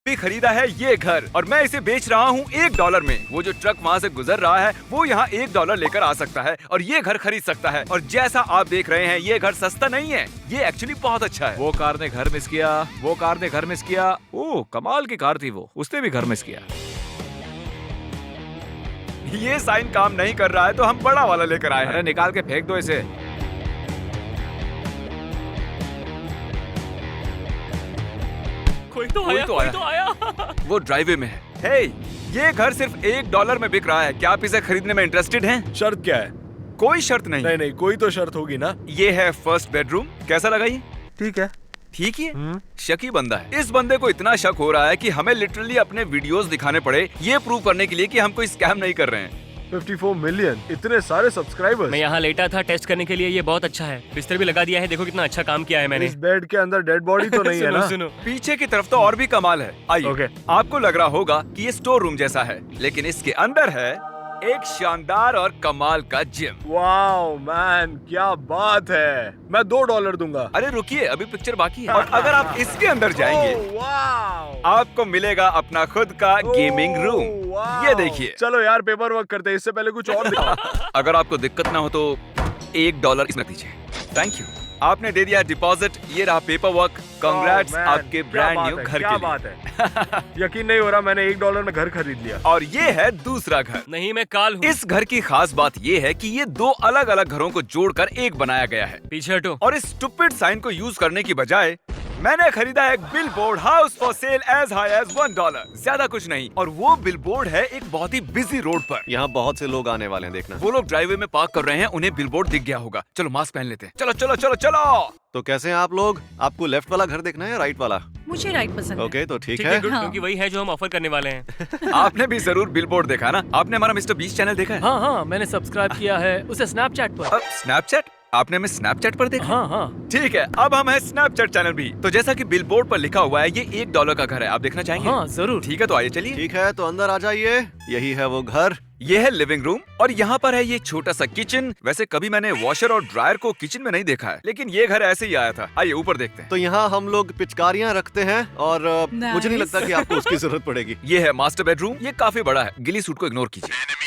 भी खरीदा है ये घर और मैं इसे बेच रहा हूँ $1 में। वो जो ट्रक वहाँ से गुजर रहा है वो यहाँ $1 लेकर आ सकता है और ये घर खरीद सकता है। और जैसा आप देख रहे हैं ये घर सस्ता नहीं है, ये एक्चुअली बहुत अच्छा है। वो कार ने घर मिस किया, वो कार ने घर मिस किया। ओह कमाल की कार थी वो, उसने भी घर मिस किया। ये साइन काम नहीं कर रहा है तो हम बड़ा वाला लेकर आए अरे हैं। निकाल के फेंक दो इसे। कोई तो आया। वो ड्राइवे में है। हे, ये घर सिर्फ $1 में बिक रहा है। क्या आप इसे खरीदने में इंटरेस्टेड हैं? शर्त क्या है? कोई शर्त नहीं। नहीं नहीं, कोई तो शर्त होगी ना। ये है फर्स्ट बेडरूम। कैसा लगा ये? ठीक है। ठीक ही है। शकी बंदा है। इस बंदे को इतना शक हो रहा है कि हमें लिटरली अपने वीडियोस दिखाने पड़े ये प्रूव करने के लिए कि हम कोई स्कैम नहीं कर रहे हैं। 54 मिलियन, इतने सारे सब्सक्राइबर्स। मैं यहाँ लेटा था टेस्ट करने के लिए, ये बहुत अच्छा है। बिस्तर भी लगा दिया है, देखो कितना अच्छा काम किया है मैंने। इस बेड के अंदर डेड बॉडी तो नहीं है सुनो ना? सुनो, पीछे की तरफ तो और भी कमाल है। आइए। ओके। आपको लग रहा होगा कि ये स्टोर रूम जैसा है, लेकिन इसके अंदर है एक शानदार और कमाल का जिम। वाओ मैन, क्या बात है। मैं $2 दूंगा। अरे रुकिए, अभी पिक्चर बाकी है। और अगर आप इसके अंदर जाएंगे ओह, वाओ। आपको मिलेगा अपना खुद का गेमिंग ओह, रूम। वाओ। ये देखिए। चलो यार, पेपर वर्क करते हैं, इससे पहले कुछ और दिखाओ। अगर आपको दिक्कत ना हो तो $1 इसमें दीजिए। Thank you. आपने दे दिया डिपॉजिट, ये रहा paper work. Congrats wow, man, आपके क्या ब्रांड बात न्यू है, घर क्या के लिए। बात है। यकीन नहीं हो रहा, मैंने $1 में घर खरीद लिया। और ये है दूसरा घर। नहीं मैं काल हूँ। इस घर की खास बात ये है कि ये 2 अलग अलग घरों को जोड़कर एक बनाया गया है। पीछे हटो। और इस स्टूपिड साइन को यूज करने की बजाय मैंने खरीदा एक billboard, house for sale as high as $1। ज्यादा कुछ नहीं। और वो बिलबोर्ड है एक बहुत ही बिजी रोड पर। यहाँ बहुत से लोग आने वाले हैं, देखना। वो लोग ड्राइवे में पार्क कर रहे हैं, उन्हें बिलबोर्ड दिख गया होगा। चलो मास्क पहन लेते हैं। चलो चलो चलो चलो। तो कैसे हैं आप लोग? आपको लेफ्ट वाला घर देखना है या राइट वाला? मुझे राइट पसंद है। ओके, तो ठीक ठीक है। है गुड, हाँ। क्योंकि वही है जो हम ऑफर करने वाले हैं। आपने भी जरूर बिलबोर्ड देखा है ना? आपने हमारा मिस्टर बीस्ट चैनल देखा है? हाँ हाँ, मैंने सब्सक्राइब किया है उसे स्नैपचैट पर। स्नैपचैट? आपने हमें स्नैपचैट पर देखा? हाँ हाँ। ठीक है, अब हम है स्नैपचैट चैनल भी। तो जैसा कि बिलबोर्ड पर लिखा हुआ है ये $1 का घर है। आप देखना चाहेंगे? हाँ जरूर। ठीक है, तो आइए चलिए। ठीक है, तो अंदर आ जाइए। यही है वो घर। ये है लिविंग रूम और यहाँ पर है ये छोटा सा किचन। वैसे कभी मैंने वॉशर और ड्रायर को किचन में नहीं देखा है, लेकिन ये घर ऐसे ही आया था। आइए ऊपर देखते हैं। तो यहाँ हम लोग पिचकारियाँ रखते हैं और मुझे नहीं लगता कि आपको उसकी जरूरत पड़ेगी। ये है मास्टर बेडरूम। ये काफी बड़ा है, गिली सूट को इग्नोर कीजिए।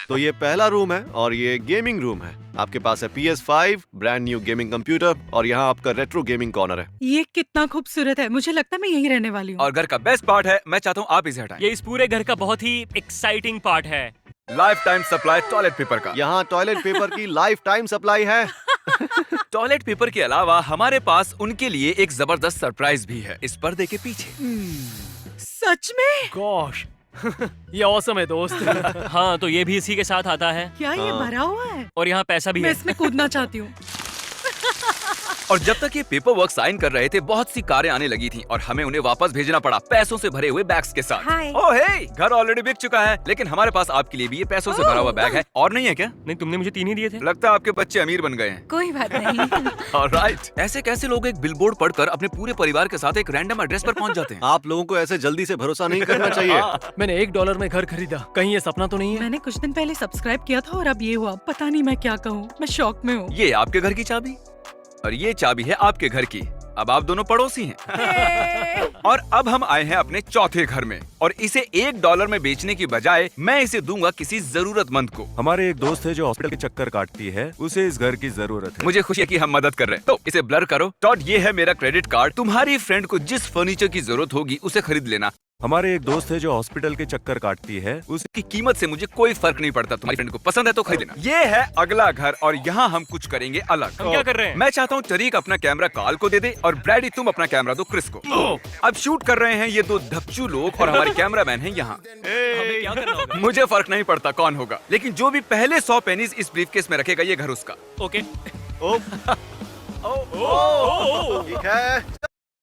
तो ये पहला रूम है और ये गेमिंग रूम है। आपके पास है PS5, brand new gaming computer और यहाँ आपका रेट्रो गेमिंग कॉर्नर है। ये कितना खूबसूरत है, मुझे लगता है मैं यहीं रहने वाली हूँ। और घर का बेस्ट पार्ट है, मैं चाहता हूँ आप इसे हटाएं। ये इस पूरे घर का बहुत ही एक्साइटिंग पार्ट है। Life time supply toilet paper का। यहाँ टॉयलेट पेपर की लाइफ टाइम सप्लाई है। टॉयलेट पेपर के अलावा हमारे पास उनके लिए एक जबरदस्त सरप्राइज भी है इस पर्दे के पीछे। सच में? गॉश ये ऑसम है दोस्त। हाँ तो ये भी इसी के साथ आता है क्या ये भरा हुआ है? और यहाँ पैसा भी मैं है। इसमें कूदना चाहती हूँ। और जब तक ये पेपर वर्क साइन कर रहे थे बहुत सी कारें आने लगी थी और हमें उन्हें वापस भेजना पड़ा पैसों से भरे हुए बैग्स के साथ। हाय। ओह हे, घर ऑलरेडी बिक चुका है, लेकिन हमारे पास आपके लिए भी ये पैसों से भरा हुआ बैग है। और नहीं है क्या? नहीं तुमने मुझे 3 ही दिए थे। लगता है आपके बच्चे अमीर बन गए हैं। कोई बात नहीं। ऑलराइट। ऐसे कैसे लोग एक बिलबोर्ड पढ़कर अपने पूरे परिवार के साथ एक रैंडम एड्रेस पर पहुंच जाते हैं? आप लोगों को ऐसे जल्दी से भरोसा नहीं करना चाहिए। मैंने $1 में घर खरीदा, कहीं ये सपना तो नहीं है? मैंने कुछ दिन पहले सब्सक्राइब किया था और अब ये हुआ। पता नहीं मैं क्या कहूँ, मैं शॉक में हूँ। ये आपके घर की चाबी और ये चाबी है आपके घर की। अब आप दोनों पड़ोसी हैं। और अब हम आए हैं अपने चौथे घर में और इसे $1 में बेचने की बजाय मैं इसे दूंगा किसी जरूरतमंद को। हमारे एक दोस्त है जो हॉस्पिटल के चक्कर काटती है, उसे इस घर की जरूरत है। मुझे खुशी है कि हम मदद कर रहे हैं। तो इसे ब्लर करो। टॉड, ये है मेरा क्रेडिट कार्ड। तुम्हारी फ्रेंड को जिस फर्नीचर की जरूरत होगी उसे खरीद लेना। हमारे एक दोस्त है जो हॉस्पिटल के चक्कर काटती है, उसकी कीमत से मुझे कोई फर्क नहीं पड़ता। तुम्हारी फ्रेंड को पसंद है तो खरीद लेना। ये है अगला घर और यहाँ हम कुछ करेंगे अलग। हम क्या कर रहे हैं? मैं चाहता हूँ टरीक अपना कैमरा काल को दे दे और ब्रैडी तुम अपना कैमरा दो क्रिस को। अब शूट कर रहे हैं ये 2 धपचू लोग और हमारे कैमरामैन हैं यहाँ। हमें क्या करना होगा? मुझे फर्क नहीं पड़ता कौन होगा, लेकिन जो भी पहले 100 पेनीज इस ब्रीफकेस में रखेगा ये घर उसका। ओके। ठीक है।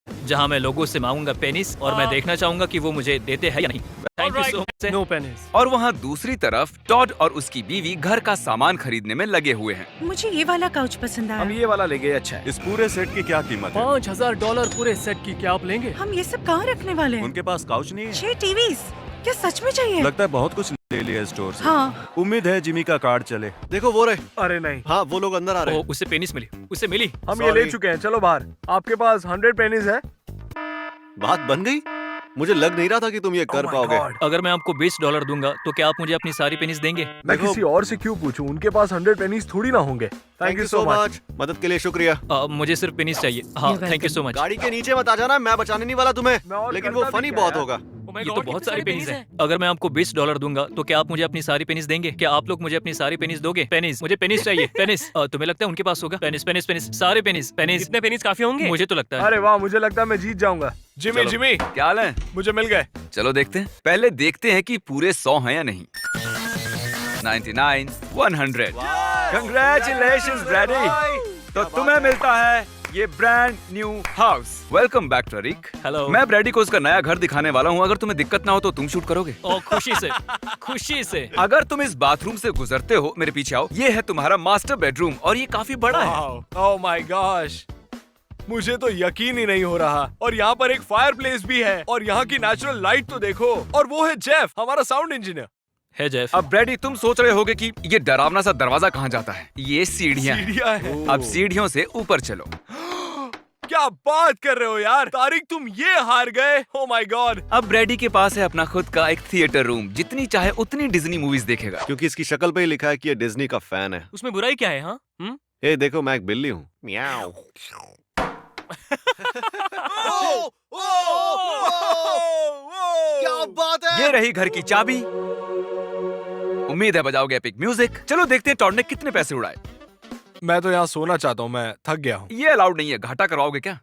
जहां मैं लोगों से मांगूंगा पेनिस और मैं देखना चाहूंगा कि वो मुझे देते हैं या नहीं। Thank you so much. No पेनिस। और वहाँ दूसरी तरफ टॉड और उसकी बीवी घर का सामान खरीदने में लगे हुए हैं। मुझे ये वाला काउच पसंद हम आया। ये वाला ले गए, अच्छा है। इस पूरे सेट की क्या कीमत है? $5000 पूरे सेट की। क्या आप लेंगे? हम ये सब कहाँ रखने वाले हैं? उनके पास काउच नहीं है। 6 टीवीज। क्या सच में चाहिए? लगता है बहुत कुछ ले लिया स्टोर से। हाँ। उम्मीद है जिमी का कार्ड चले। देखो वो रहे। अरे नहीं, हाँ, वो लोग अंदर आ रहे ओह, हैं। उसे पेनिस मिली, उसे मिली। हम ये ले चुके हैं। चलो बाहर। आपके पास 100 पेनीज है? बात बन गई। मुझे लग नहीं रहा था कि तुम ये कर Oh my पाओगे। God. अगर मैं आपको $20 दूंगा तो क्या आप मुझे अपनी सारी पेनीज देंगे? मैं देखो- किसी और से क्यों पूछूं? उनके पास 100 पेनीज थोड़ी ना होंगे। थैंक यू सो मच, मदद के लिए शुक्रिया। मुझे सिर्फ पेनीज चाहिए। हाँ, You're thank you so much. गाड़ी के नीचे मत आ जाना, मैं बचाने नहीं वाला तुम्हें, मैं और लेकिन वो करता भी फनी क्या बहुत यार? होगा। Oh my ये तो God, बहुत कितनी सारी सारी पेनीज pennies हैं। अगर मैं आपको $20 दूंगा तो क्या आप मुझे अपनी सारी पेनीज देंगे? क्या आप लोग मुझे अपनी सारी पेनीज दोगे? पेनीज, मुझे पेनीज चाहिए। पेनीज, तुम्हें लगता है उनके पास होगा? पेनीज पेनीज पेनीज, सारे पेनीज पेनीज। इतने पेनीज काफी होंगे? मुझे तो लगता है। अरे वाह, मुझे लगता है मैं जीत जाऊंगा। जिमी चलो। जिमी, क्या हाल है? मुझे मिल गए। चलो देखते हैं। पहले देखते हैं कि पूरे 100 हैं या नहीं। 99, 100। Congratulations, Brady. तो तुम्हें मिलता है ये brand new house. Welcome back Tariq. Hello. मैं ब्रैडी को उसका नया घर दिखाने वाला हूँ। अगर तुम्हें दिक्कत ना हो तो तुम शूट करोगे। ओ, खुशी से, खुशी से। अगर तुम इस बाथरूम से गुजरते हो, मेरे पीछे आओ। ये है तुम्हारा मास्टर बेडरूम और ये काफी बड़ा है। ओह माय गॉश, मुझे तो यकीन ही नहीं हो रहा। और यहाँ पर एक फायर प्लेस भी है और यहाँ की नेचुरल लाइट तो देखो। और वो है जेफ, हमारा साउंड इंजीनियर। है जेफ। अब ब्रैडी, तुम सोच रहे होगे कि ये डरावना सा दरवाजा कहाँ जाता है। ये सीढ़ियाँ हैं। सीढ़ियाँ हैं। अब सीढ़ियों से ऊपर चलो। क्या बात कर रहे हो यार तारिक, तुम ये हार गए। Oh my God. अब ब्रैडी के पास है अपना खुद का एक थिएटर रूम। जितनी चाहे उतनी डिज्नी मूवीज देखेगा। क्योंकि इसकी शक्ल पे ही लिखा है कि ये डिज्नी का फैन है। उसमें बुराई क्या है? हाँ, ए देखो, मैं एक बिल्ली हूँ। म्याऊ। क्या बात है? ये रही घर की चाबी। उम्मीद है बजाओगे एपिक म्यूजिक। चलो देखते हैं टॉड ने कितने पैसे उड़ाए। मैं तो यहाँ सोना चाहता हूँ, मैं थक गया हूँ। ये अलाउड नहीं है। घाटा करवाओगे क्या?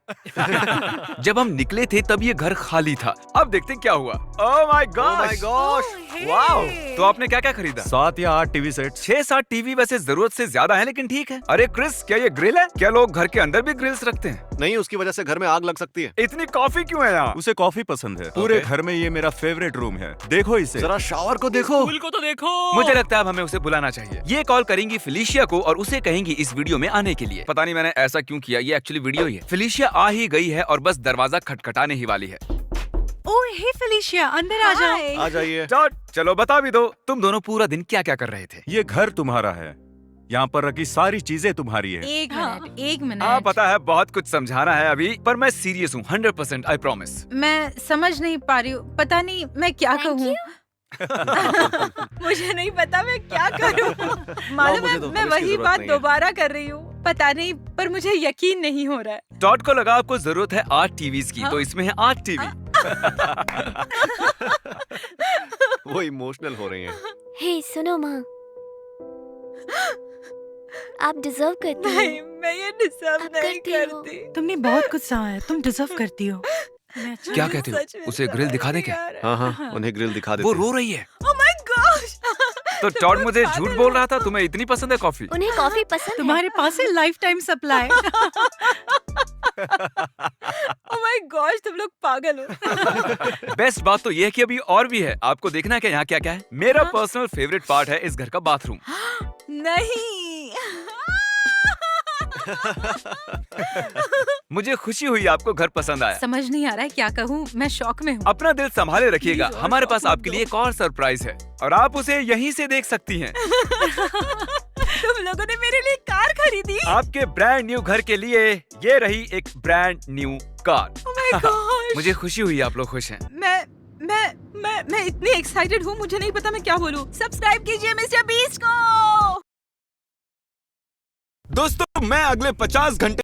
जब हम निकले थे तब ये घर खाली था। अब देखते हैं क्या हुआ। Oh my my God, gosh, wow. तो आपने क्या क्या खरीदा? 7 या 8 टीवी सेट्स। 6-7 टीवी वैसे जरूरत से ज्यादा है, लेकिन ठीक है। अरे क्रिस, क्या ये ग्रिल है? क्या लोग घर के अंदर भी ग्रिल्स रखते हैं? नहीं, उसकी वजह से घर में आग लग सकती है। इतनी कॉफी क्यों है यहाँ? उसे कॉफी पसंद है। पूरे घर में ये मेरा फेवरेट रूम है। देखो इसे। जरा शावर को देखो। फूल को तो देखो। मुझे लगता है अब हमें उसे बुलाना चाहिए। ये कॉल करेंगी फिलिशिया को और उसे कहेंगी इस वीडियो में आने के लिए। पता नहीं मैंने ऐसा क्यों किया, ये एक्चुअली वीडियो ही है। फिलिशिया आ ही गई है और बस दरवाजा खटखटाने ही वाली है। ओह हे फेलिशिया, अंदर आ जाओ। आ जाइए। टॉड, चलो बता भी दो, तुम दोनों पूरा दिन क्या क्या कर रहे थे? ये घर तुम्हारा है। यहाँ पर रखी सारी चीजें तुम्हारी है। एक मिनट, एक मिनट। हाँ पता है, बहुत कुछ समझाना है अभी, पर मैं सीरियस हूँ। 100% आई प्रॉमिस। मैं समझ नहीं पा रही हूँ, पता नहीं मैं क्या कहूँ। मुझे नहीं पता मैं क्या करूँ। मालूम मुझे है, तो मैं इसकी वही जरूरत बात नहीं है। दोबारा कर रही हूँ। पता नहीं, पर मुझे यकीन नहीं हो रहा है। टॉड को लगा आपको जरूरत है 8 टीवीज की, हाँ? तो इसमें है 8 टीवी। वो इमोशनल हो रही हैं। हे सुनो माँ, आप डिजर्व करती हो। नहीं, मैं ये डिजर्व अब नहीं करती हो। करती। तुमने बहुत कुछ सहा है, तुम डिजर्व करती हो। क्या कहते हो? उसे ग्रिल दिखा दे क्या? हाँ हाँ, उन्हें ग्रिल दिखा देते वो हैं। रो रही है। Oh my gosh. तो टॉड मुझे झूठ बोल रहा था, तुम्हें इतनी पसंद है कॉफी? उन्हें कॉफी पसंद है। तुम्हारे पास है life time supply. Oh my gosh, तुम लोग पागल हो। बेस्ट बात तो ये है कि अभी और भी है। आपको देखना है कि यहाँ क्या क्या है। मेरा पर्सनल फेवरेट पार्ट है इस घर का बाथरूम। नहीं। मुझे खुशी हुई आपको घर पसंद आया। समझ नहीं आ रहा है क्या कहूँ, मैं शॉक में हूँ। अपना दिल संभाले रखिएगा, Please, और हमारे पास शॉक आपके मत लिए एक और सरप्राइज है और आप उसे यहीं से देख सकती हैं। तुम लोगों ने मेरे लिए कार खरीदी। आपके ब्रांड न्यू घर के लिए ये रही एक brand new car. Oh my gosh. मुझे खुशी हुई आप लोग खुश हैं। मैं इतनी एक्साइटेड हूँ, मुझे नहीं पता मैं क्या बोलूँ। सब्सक्राइब कीजिए मिस्टर बीस्ट को। दोस्तों, मैं अगले 50 घंटे